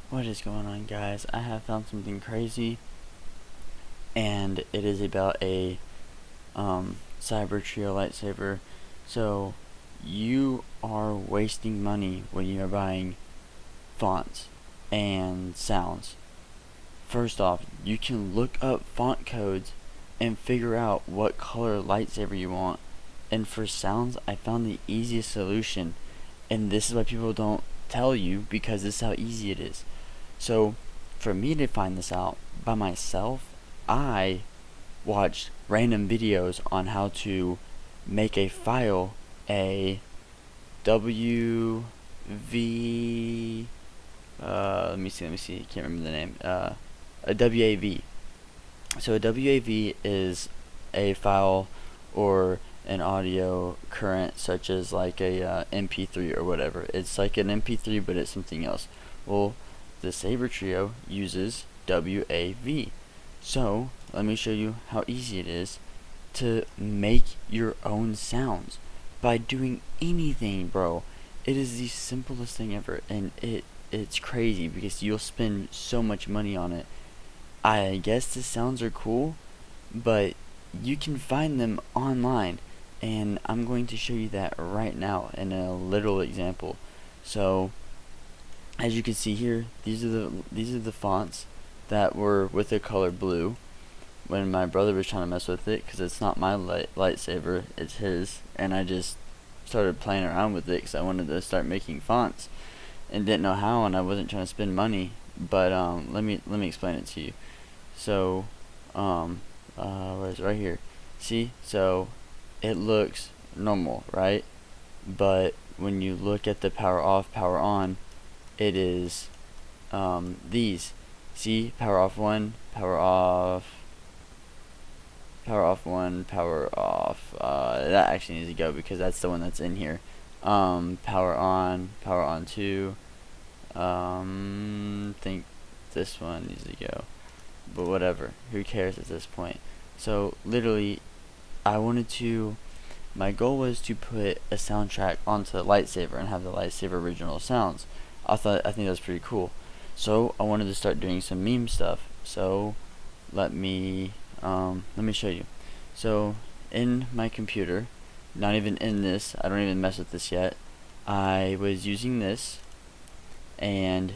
What is going on, guys? I have found something crazy, and it is about a sabertrio lightsaber. So you are wasting money when you are buying fonts and sounds. First off, you can look up font codes and figure out what color lightsaber you want. And for sounds, I found the easiest solution, and this is why people don't tell you, because this is how easy it is. So, for me to find this out by myself, I watched random videos on how to make a file, a WV, let me see, I can't remember the name, a WAV. So a WAV is a file or an audio current, such as like a MP3 or whatever. It's like an MP3, but it's something else. Well, the sabertrio uses WAV. So let me show you how easy it is to make your own sounds by doing anything, bro. It is the simplest thing ever, and it's crazy because you'll spend so much money on it. I guess the sounds are cool, but you can find them online, and I'm going to show you that right now in a literal example. So as you can see here, these are the fonts that were with the color blue when my brother was trying to mess with it, because it's not my lightsaber, it's his, and I just started playing around with it because I wanted to start making fonts and didn't know how, and I wasn't trying to spend money. But let me explain it to you. So where is it? Right here. See, so it looks normal, right? But when you look at the power off, power on, it is these. See, power off 1, power off, power off 1, power off. That actually needs to go because that's the one that's in here. Power on 2. Think this one needs to go, but whatever. Who cares at this point? So literally, my goal was to put a soundtrack onto the lightsaber and have the lightsaber original sounds. I think that was pretty cool. So I wanted to start doing some meme stuff. So let me show you. So in my computer, not even in this, I don't even mess with this yet, I was using this, and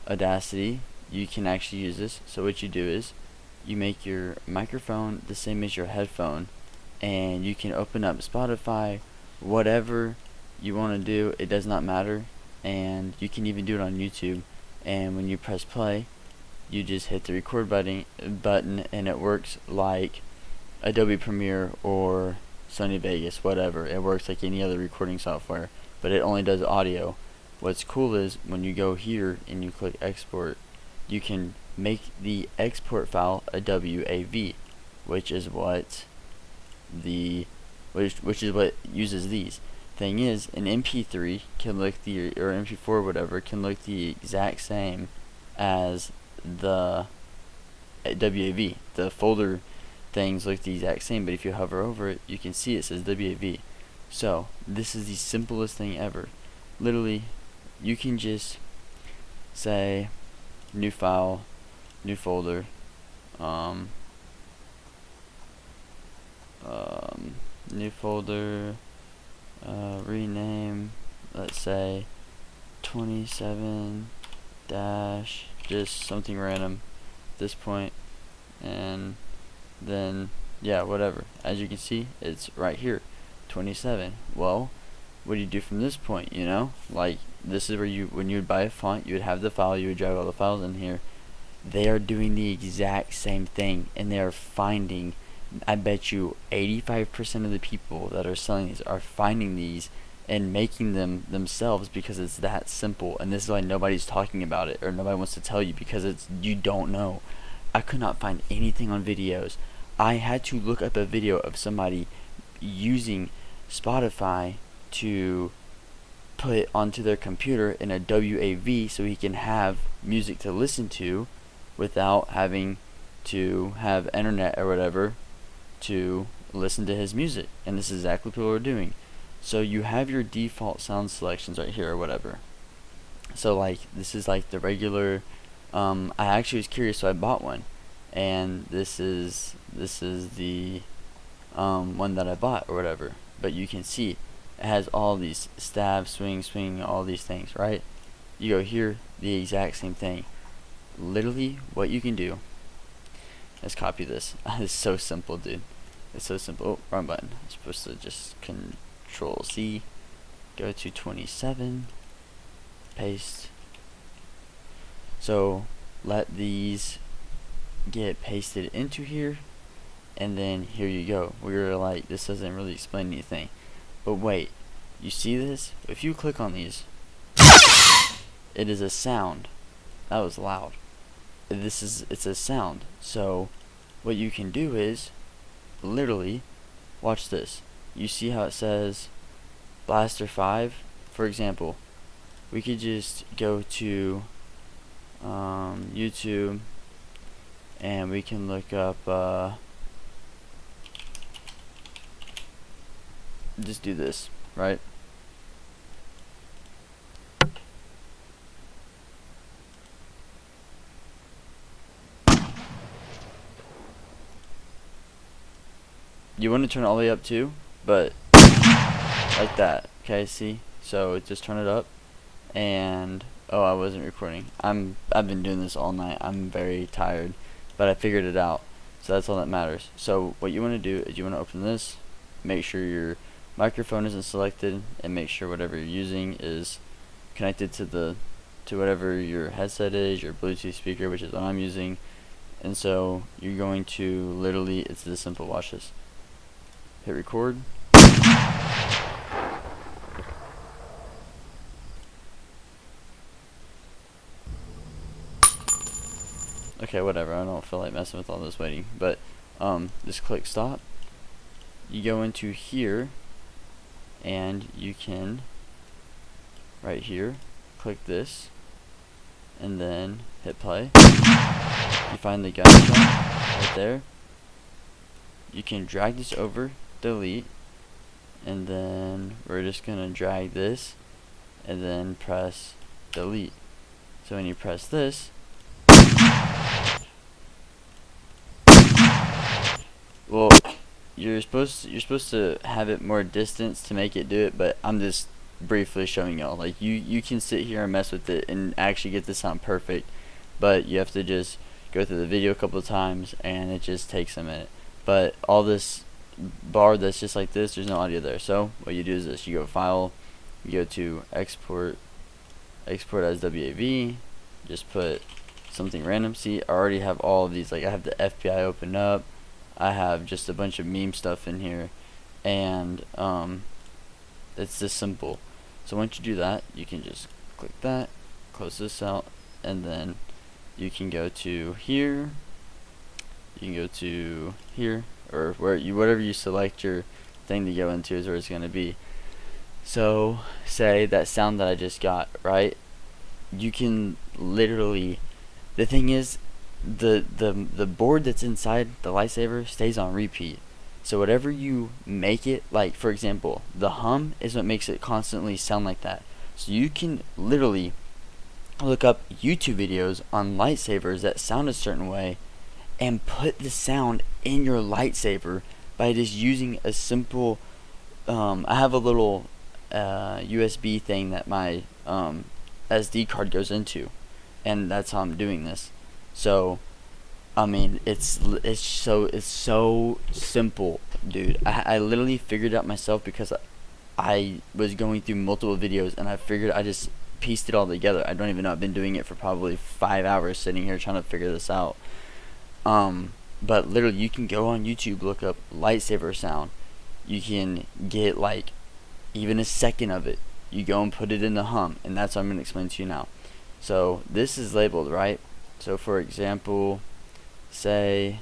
Audacity, you can actually use this. So what you do is you make your microphone the same as your headphone, and you can open up Spotify, whatever you want to do, it does not matter. And you can even do it on YouTube, and when you press play, you just hit the record button, and it works like Adobe Premiere or Sony Vegas, whatever. It works like any other recording software, but it only does audio. What's cool is when you go here and you click export, you can make the export file a WAV, which is what uses these. Thing is, an MP3 can look or MP4, whatever, can look the exact same as the WAV. The folder things look the exact same, but if you hover over it, you can see it says WAV. So this is the simplest thing ever. Literally, you can just say new file, new folder, new folder, rename, let's say 27 dash, just something random at this point, and then yeah, whatever. As you can see, it's right here, 27. Well, what do you do from this point? Like, this is where when you would buy a font, you would have the file, you would drag all the files in here. They are doing the exact same thing, and they are finding, I bet you 85% of the people that are selling these are finding these and making them themselves, because it's that simple. And this is why nobody's talking about it, or nobody wants to tell you, because you don't know. I could not find anything on videos. I had to look up a video of somebody using Spotify to put onto their computer in a WAV so he can have music to listen to without having to have internet or whatever to listen to his music. And this is exactly what people are doing. So you have your default sound selections right here or whatever. So like this is like the regular. I actually was curious, so I bought one, and this is the one that I bought or whatever. But you can see it has all these stab, swing, all these things, right? You go here, the exact same thing. Literally, what you can do is copy this. It's so simple, dude. It's so simple. Oh, wrong button. I'm supposed to just Control C, go to 27, paste. So let these get pasted into here, and then here you go. We were like, this doesn't really explain anything, but wait, you see this? If you click on these, it is a sound. That was loud. It's a sound. So what you can do is literally watch this. You see how it says Blaster 5, for example. We could just go to YouTube, and we can look up just do this, right? You want to turn it all the way up too, but like that. Okay, see? So just turn it up, and oh, I wasn't recording. I've been doing this all night. I'm very tired, but I figured it out. So that's all that matters. So what you want to do is you want to open this, make sure your microphone isn't selected, and make sure whatever you're using is connected to whatever your headset is, your Bluetooth speaker, which is what I'm using. And so you're going to literally, it's this simple. Watch this. Hit record. Okay, whatever. I don't feel like messing with all this waiting, but just click stop. You go into here, and you can right here click this, and then hit play. You find the gunshot right there. You can drag this over, delete, and then we're just gonna drag this and then press delete. So when you press this, well, you're supposed to have it more distance to make it do it, but I'm just briefly showing y'all. Like you can sit here and mess with it and actually get this sound perfect, but you have to just go through the video a couple of times, and it just takes a minute. But all this bar that's just like this, there's no audio there. So what you do is this: you go file, you go to export as WAV, just put something random. See, I already have all of these. Like I have the FBI open up, I have just a bunch of meme stuff in here, and it's this simple. So once you do that, you can just click that, close this out, and then you can go to here, you can go to here, or whatever you select your thing to go into is where it's going to be. So say that sound that I just got, right? You can literally, the thing is, the board that's inside the lightsaber stays on repeat. So whatever you make it, like for example, the hum is what makes it constantly sound like that. So you can literally look up YouTube videos on lightsabers that sound a certain way and put the sound in your lightsaber by just using a simple I have a little USB thing that my SD card goes into, and that's how I'm doing this. So I mean, it's so simple, dude. I literally figured it out myself because I was going through multiple videos, and I just pieced it all together. I don't even know. I've been doing it for probably 5 hours, sitting here trying to figure this out. But literally, you can go on YouTube, look up lightsaber sound. You can get like even a second of it. You go and put it in the hum, and that's what I'm gonna explain to you now. So this is labeled, right? So for example, say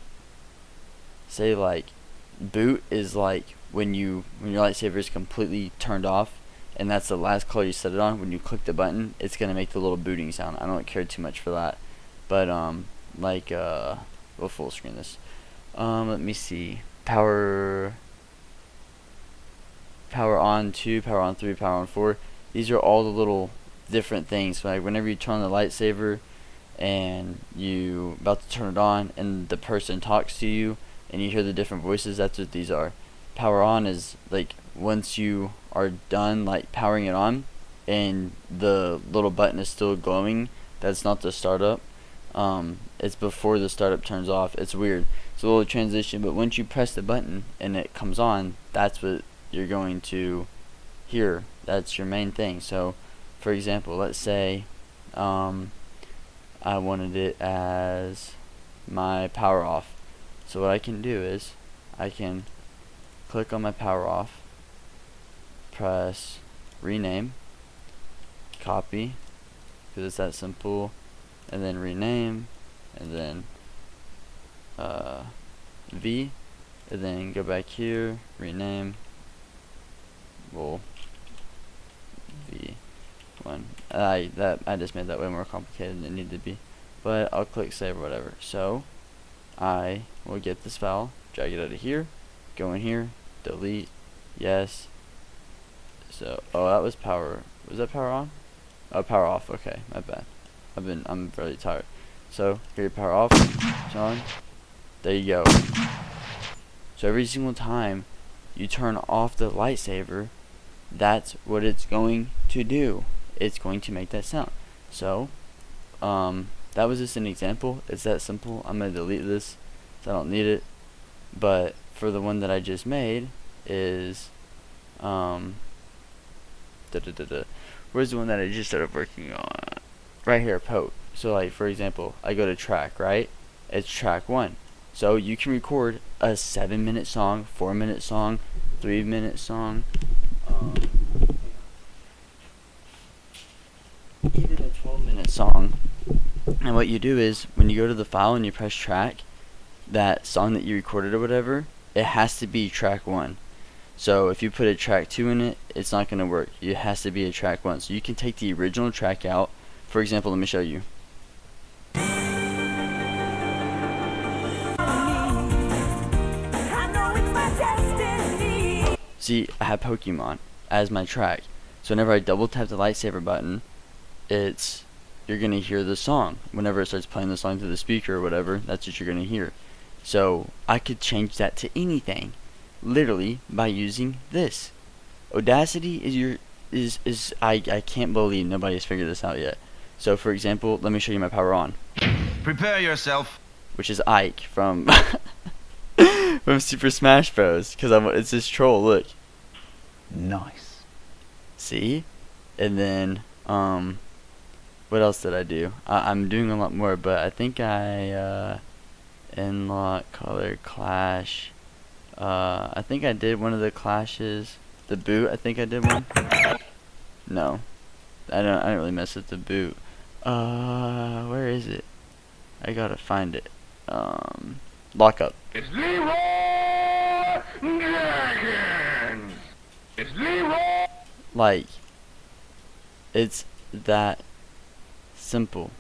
like boot is like when your lightsaber is completely turned off, and that's the last color you set it on. When you click the button, it's gonna make the little booting sound. I don't care too much for that, but we'll full screen this. Let me see. Power on 2, power on 3, power on 4. These are all the little different things. Like whenever you turn on the lightsaber and you about to turn it on and the person talks to you and you hear the different voices, that's what these are. Power on is like once you are done like powering it on and the little button is still glowing, that's not the startup. It's before the startup turns off. It's weird. It's a little transition, but once you press the button and it comes on, that's what you're going to hear. That's your main thing. So for example, let's say I wanted it as my power off. So what I can do is I can click on my power off, press rename, copy, because it's that simple, and then rename, and then V, and then go back here, rename, well, V1. I just made that way more complicated than it needed to be, but I'll click save or whatever. So I will get this file, drag it out of here, go in here, delete, yes. So that was power. Was that power on? Oh, power off. Okay, my bad. I'm really tired. So here, power off. It's on. There you go. So every single time you turn off the lightsaber, that's what it's going to do. It's going to make that sound. So that was just an example. It's that simple. I'm gonna delete this, so I don't need it. But for the one that I just made is where's the one that I just started working on? Right here, pote. So like for example, I go to track, right? It's track 1. So you can record a 7-minute song, 4-minute song, 3-minute song, even a 12-minute song. And what you do is when you go to the file and you press track, that song that you recorded or whatever, it has to be track 1. So if you put a track 2 in it, it's not going to work. It has to be a track 1. So you can take the original track out. For example, let me show you. See, I have Pokemon as my track. So whenever I double tap the lightsaber button, you're going to hear the song. Whenever it starts playing the song through the speaker or whatever, that's what you're going to hear. So I could change that to anything, literally by using this. Audacity is I can't believe nobody's figured this out yet. So for example, let me show you my power on. Prepare yourself. Which is Ike from from Super Smash Bros. Because it's this troll. Look. Nice. See, and then what else did I do? I'm doing a lot more, but I think I unlock color clash. I think I did one of the clashes. The boot, I think I did one. No, I don't really mess with the boot. Where is it? I gotta find it. Lockup. It's Leroy Dragons. It's Leroy. Like, it's that simple.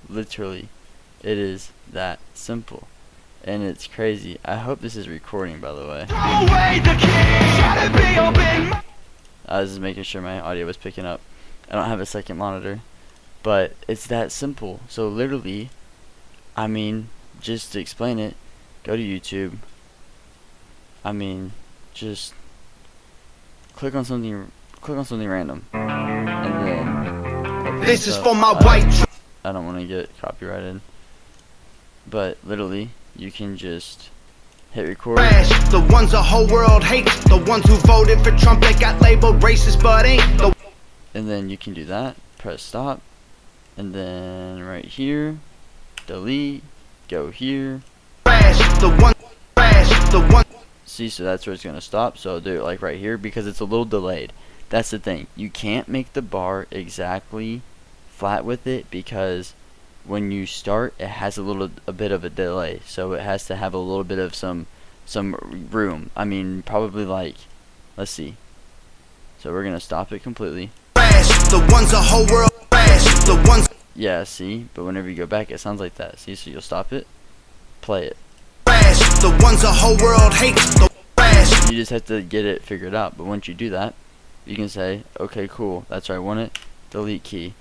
Literally, it is that simple. And it's crazy. I hope this is recording, by the way. I was just making sure my audio was picking up. I don't have a second monitor. But it's that simple. So literally, I mean, just to explain it, go to YouTube. I mean, just click on something random. And then This is for my white. I don't want to get copyrighted. But literally, you can just hit record. The ones the whole world hates. The ones who voted for Trump that got labeled racist but ain't. And then you can do that. Press stop. And then right here, delete. Go here. The one. See, so that's where it's going to stop. So I'll do it like right here because it's a little delayed. That's the thing. You can't make the bar exactly flat with it because when you start, it has a bit of a delay, so it has to have a little bit of some room. I mean, probably like, let's see. So we're gonna stop it completely. The ones the whole world. The ones. Yeah, see. But whenever you go back, it sounds like that. See, so you'll stop it, play it. The ones the whole world hates. You just have to get it figured out. But once you do that, you can say, okay, cool, that's where I want it. delete key,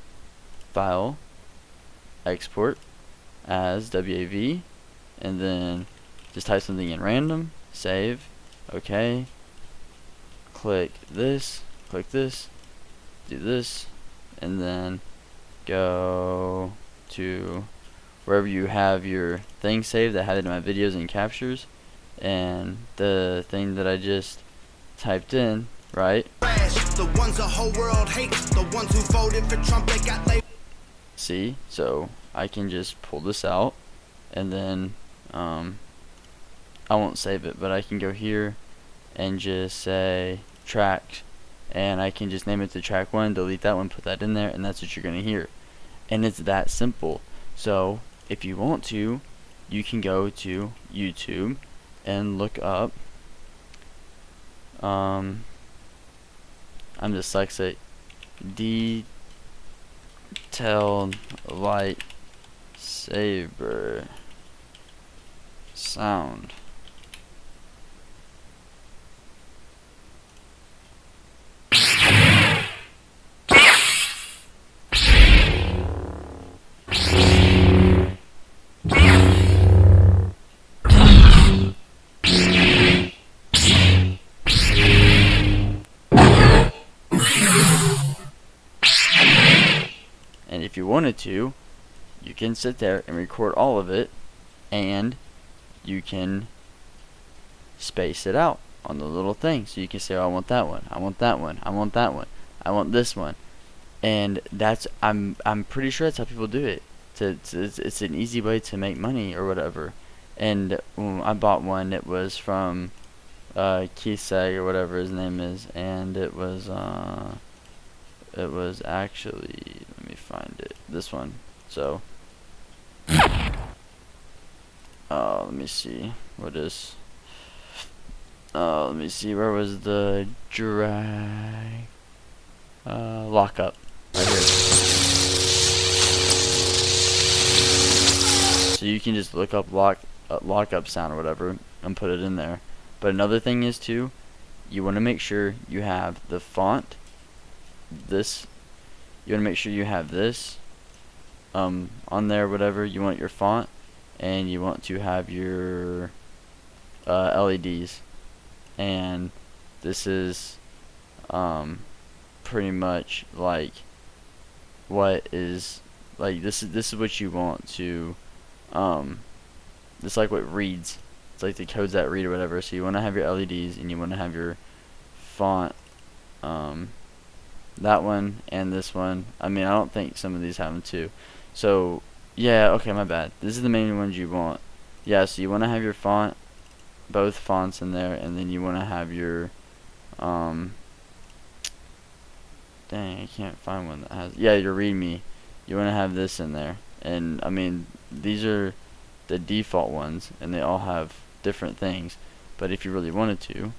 file, export as WAV, and then just type something in random, save, okay, click this, do this, and then go to wherever you have your thing saved. I had it in my videos and captures, and the thing that I just typed in, right? The ones the whole world hates, the ones who voted for Trump, they got labeled. See, so I can just pull this out, and then I won't save it, but I can go here and just say track, and I can just name it to track 1, delete that one, put that in there, and that's what you're gonna hear. And it's that simple. So if you want to, you can go to YouTube and look up I'm dyslexic, detailed light saber sound. And if you wanted to, you can sit there and record all of it, and you can space it out on the little thing. So you can say, oh, I want that one, I want that one, I want that one, I want this one. And that's, I'm pretty sure that's how people do it. It's an easy way to make money or whatever. And I bought one, it was from Kisag or whatever his name is, and it was actually, let me find it, this one. So let me see, what is, let me see, where was the drag, lockup, right here. So you can just look up lockup sound or whatever and put it in there. But another thing is too, you want to make sure you have the font, this, you want to make sure you have this on there, whatever, you want your font, and you want to have your LEDs, and this is pretty much like what is, like, this is what you want to it's like what reads, it's like the codes that read or whatever. So you want to have your LEDs, and you want to have your font, that one and this one. I mean, I don't think some of these have them too. So yeah, okay, my bad. This is the main ones you want. Yeah, so you want to have your font, both fonts in there, and then you want to have your dang, I can't find one that has, yeah, your readme. You want to have this in there. And I mean, these are the default ones, and they all have different things. But if you really wanted to,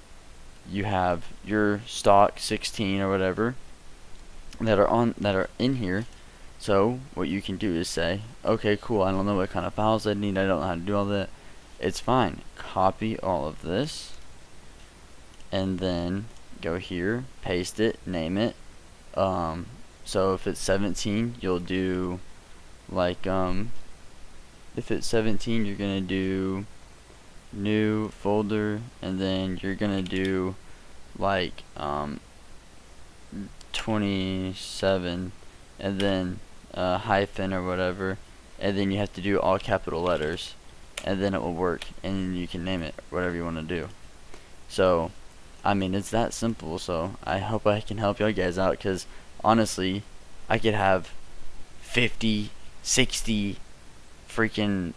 you have your stock 16 or whatever that are in here. So what you can do is say, okay, cool, I don't know what kind of files I need, I don't know how to do all that. It's fine. Copy all of this, and then go here, paste it, name it. So if it's 17, you'll do like if it's 17, you're gonna do new folder, and then you're gonna do like 27, and then hyphen or whatever, and then you have to do all capital letters, and then it will work, and you can name it whatever you want to do. So I mean, it's that simple. So I hope I can help you guys out, because honestly, I could have 50, 60 freaking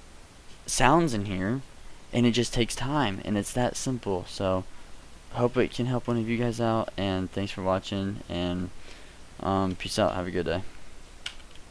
sounds in here, and it just takes time, and it's that simple. So I hope it can help one of you guys out, and thanks for watching, and peace out, have a good day.